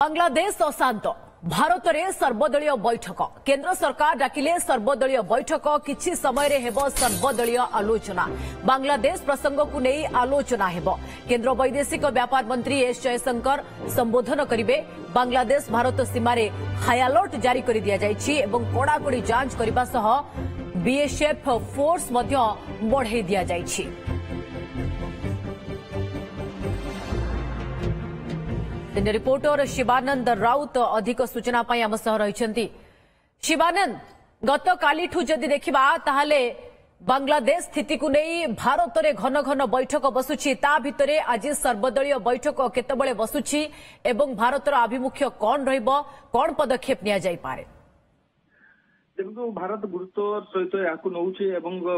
बांग्लादेश अशांत भारत में सर्वदलीय बैठक केंद्र सरकार डाकिले सर्वदलीय बैठक किछि समय रे हेबो सर्वदलीय आलोचना बांग्लादेश प्रसंग को नहीं आलोचना हेबो केंद्र वैदेशिक व्यापार मंत्री एस जयशंकर संबोधन करिवे बांग्लादेश भारत सीमा रे हाई अलर्ट जारी कर दिया जायछि एवं कड़ाकड़ी जांच करबा सह बीएसएफ फोर्स मध्य बढ़ाई दिया जायछि। रिपोर्टर शिवानंद राउत अधिक सूचना आम सह रही। शिवानंद गत काली जदि देखा ताहले बांग्लादेश स्थिति को नहीं भारत में घन घन बैठक बसुछि ता भितरे आज सर्वदलीय बैठक केतबेले बसुछि एवं भारतर आभिमुख्य कौन रहिबो कौन पदक्षेप निया जाय पारे। देखो भारत गुरुत्व सहित या नौचे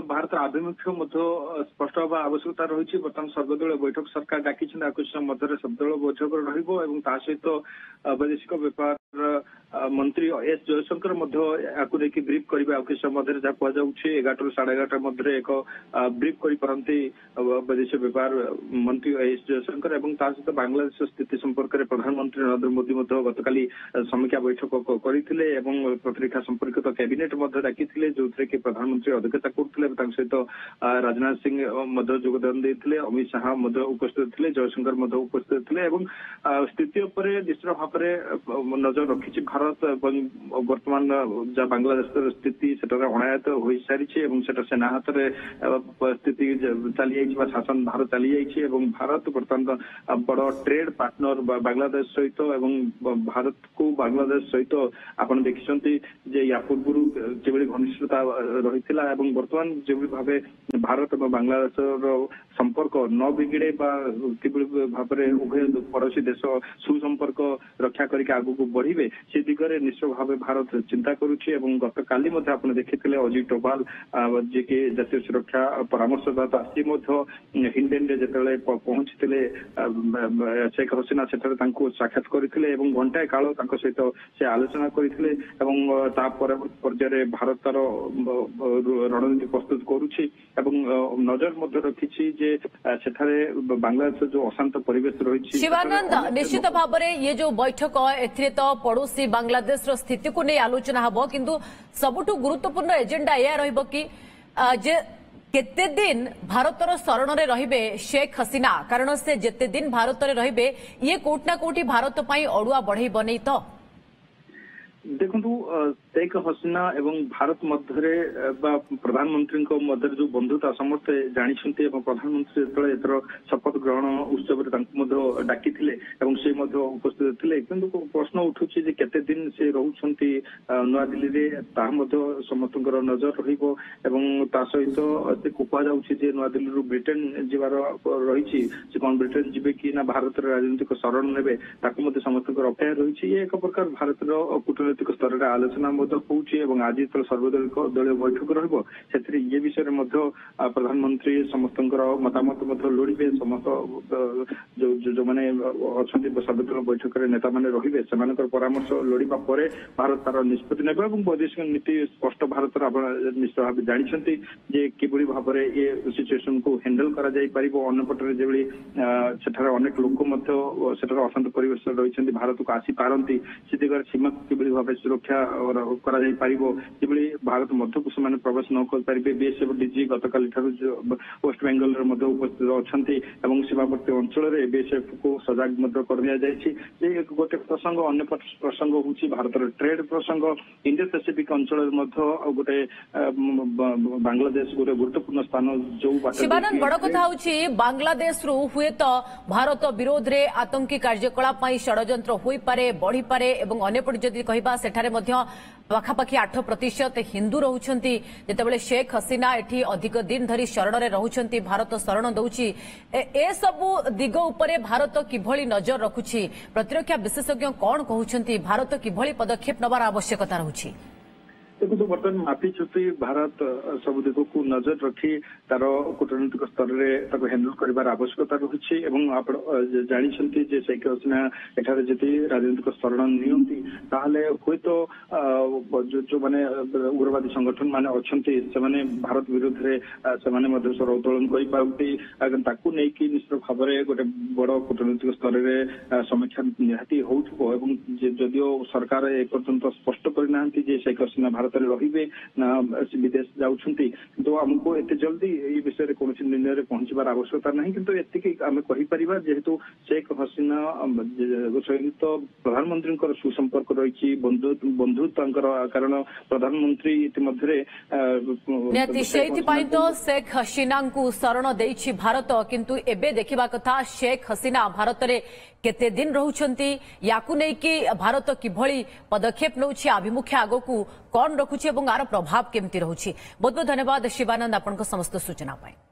भारत आभिमुख्य स्पष्ट हवा आवश्यकता रही बर्तमान सर्वदलीय बैठक सरकार डाकी मध्य सर्वदलीय बैठक रहित वैदेशिक व्यापार मंत्री एस जयशंकर ब्रीफ करेंगे आउ किस मध्य जहाँ कहुच्छे 11 ରୁ 11:30 मध्य एक ब्रीफ करते वैदेशिक व्यापार मंत्री एस जयशंकर और सहित बांग्लादेश स्थिति संपर्क में प्रधानमंत्री नरेंद्र मोदी गतकाली समीक्षा बैठक करते प्रतिरक्षा संपर्कित कैबिनेट डाकी जो कि प्रधानमंत्री अध्यक्षता करते सहित राजनाथ सिंह योगदान देते अमित शाह उपस्थित थे जयशंकर उपस्थित थे स्थिति उपर निश्चित भाव में नजर रखी भारत वर्तमान जहाँ बांग्लादेश स्थिति अणायत हो सारी सेना हाथ में स्थिति चली शासन भारत चली जाइए भारत बर्तमान बड़ ट्रेड पार्टनर बांग्लादेश सहित भारत को बांग्लादेश सहित आप देखते या पूर्व जो घनिष्ठता रही बर्तमान जो भाव भारत और बांग्लादेश संपर्क न बिगिड़े भाव में उभय पड़ोसी देश सुसंपर्क रक्षा करके आगू बढ़े से दिगरे निश्चय भाव भारत चिंता करुच्ची गत काली आप देखते अजित डोभाल जी के जातीय सुरक्षा परामर्शदाता सी हिंडेन जिते पहुंची शेख हसीना से साक्षात करते घंटाए काल सहित से आलोचना करते पर्याय भारत तार रणनीति प्रस्तुत करुच्ची नजर रखी बांग्लादेश जो अशांत परिवेश रही। शिवानंद निश्चित भाव में ये जो बैठक ए तो पड़ोसी बांग्लादेश स्थिति को नहीं आलोचना हम किंतु सबुठु गुरुत्वपूर्ण एजेंडा यह रहिबो कि जे केते दिन भारतर शरण में रहिबे शेख हसीना कारण से जेते दिन भारत में रहिबे ये कोटना कोटी भारत पई अड़ुआ बढ़ई बनै तो देखु शेख हसीना एवं भारत मध्य प्रधानमंत्री मध्य जो बंधुता समस्ते जानते प्रधानमंत्री जो शपथ ग्रहण उत्सव डाकी से उपस्थित थे कि प्रश्न उठू केते दिन से रोचंती नुआ दिल्ली में समस्त नजर रहा सहित कहुच्छे नुआ दिल्ली ब्रिटेन जीवार रही कौन ब्रिटेन जी कि ना भारत राजनीतिक शरण ने समस्त अपेक्षा रही एक प्रकार भारत कूटनैतिक स्तर में आलोचना आज सर्वदलीय बैठक रही ये विषय में प्रधानमंत्री समस्त मतामत लोड़े समस्त जो मैंने अच्छा सर्वदलीय बैठक नेता मैंने रे से परामर्श लोड़ा पर भारत तार निष्पत्ति ने वैदेशिक नीति स्पष्ट भारत निश्चित भाव जानते किभली भाव में ये सिचुएसन को हैंडल करपटे जो अनेक लोक अशांत परिवेश रही भारत को आसीपारती से दिगरे सीमा किभली भाव सुरक्षा भारत मध्य को प्रवेश न कर पारे बीएसएफ डीजी गतकाली वेस्ट बेंगल उपस्थित अच्छा सीमावर्ती अंचल में बीएसएफ को सजग कर दि जाए गोटे प्रसंग अन्य प्रसंग हूँ भारत ट्रेड प्रसंग इंडो पैसिफिक अंचल गोटे बांग्लादेश गोटे गुरुत्वपूर्ण स्थान जो शिवानंद बड़ कथा बांग्लादेश हुए तो भारत विरोध में आतंकी कार्यकलाप षड्यंत्र हो पारे बढ़ी पारे अन्यपटे जदि कहबा सेठारे मध्य पाखापाखि 8% हिंदू रोचंती जेतेबेले शेख हसीना एठी अधिक दिन धरी शरण में रोचंती भारत शरण दउची ए सबु दिग उपरे भारत किभली नजर रखुची प्रतिरक्षा विशेषज्ञ कौन कहउछंती भारत किभली पदक्षेप नबार आवश्यकता रहुची। देखो बर्तमान मापी चुपी भारत सब दिग को नजर रखी तार कूटनीतिक स्तर में हैंडल कर आवश्यकता रही आप जानते शेख हसीना एठार जदि राजनीतिक शरण नियंती ताहले हुए तो जो माने उग्रवादी संगठन माने अच्छे से भारत विरोध में से स्वर उत्तोलन कर निश्चित भाव में गोटे बड़ कूटनीतिक स्तर में समीक्षा निहाती होदियो सरकार एपर्यंत स्पष्ट करना शेख हसीना भारत में रही ना विदेश जाऊँगी तो आमको एत जल्दी ये विषय में कौन निर्णय में पहुंचार आवश्यकता ना किंतु एति आम कहीपर जेहेतु शेख हसीना सहित प्रधानमंत्री सुसंपर्क रही बंधुत्व कारण प्रधानमंत्री इतिमध्य तो शेख हसीना को शरण देछि भारत किंतु एबे देखिबा कथा शेख हसीना भारत में केते दिन रहउछंती याकु नै कि भारत किभଳି पदक्षेप नउछि आभिमुख्य आगो को कौन रखुछि एवं आर प्रभाव केमती रहुछि। बहुत बहुत धन्यवाद शिवानंद आपनका समस्त सूचना पाई।